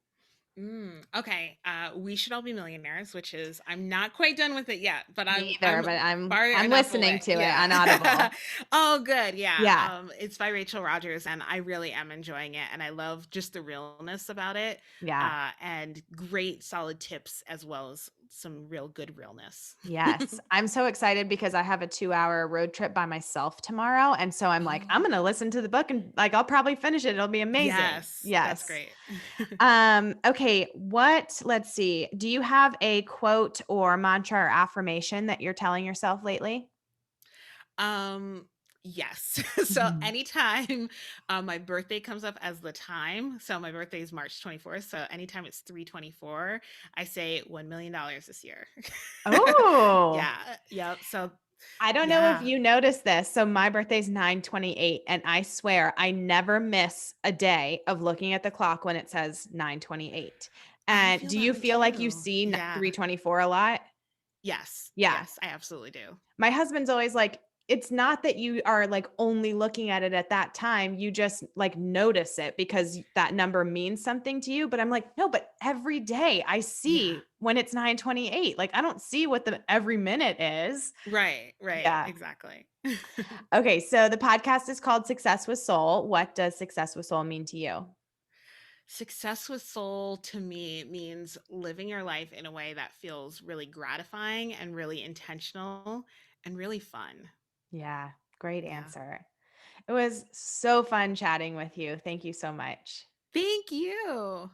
Okay, We Should All Be Millionaires, which is I'm not quite done with it yet, but Me either, I'm but I'm far I'm enough listening away. to it on Yeah. Audible. Oh, good, yeah, Yeah. it's by Rachel Rodgers, and I really am enjoying it, and I love just the realness about it, Yeah. and great solid tips as well as some real good realness. Yes. I'm so excited because I have a 2-hour road trip by myself tomorrow, and so I'm like, "I'm gonna Oh, listen to the book and, like, I'll probably finish it. It'll be amazing." yes, that's Yes. great. Okay, let's see. Do you have a quote or mantra or affirmation that you're telling yourself lately? Um, yes. So Mhm. anytime my birthday comes up as the time, so my birthday is March 24th. So anytime it's 3/24, I say $1 million this year. Oh. Yeah. Yep. So I don't know if yeah, you noticed this. So my birthday's 9/28, and I swear I never miss a day of looking at the clock when it says 9/28. I And feel do that you way feel like you too. see Yeah. 324 a lot? Yes. Yeah. Yes, I absolutely do. My husband's always like, it's not that you are like only looking at it at that time. You just like notice it because that number means something to you. But I'm like, no, but every day I Yeah. see when it's 9/28. Like I don't see what the every minute is. Right. Right. Yeah. Exactly. Okay, so the podcast is called Success with Soul. What does Success with Soul mean to you? Success with soul to me means living your life in a way that feels really gratifying and really intentional and really fun. Yeah, great Yeah. answer. It was so fun chatting with you. Thank you so much. Thank you.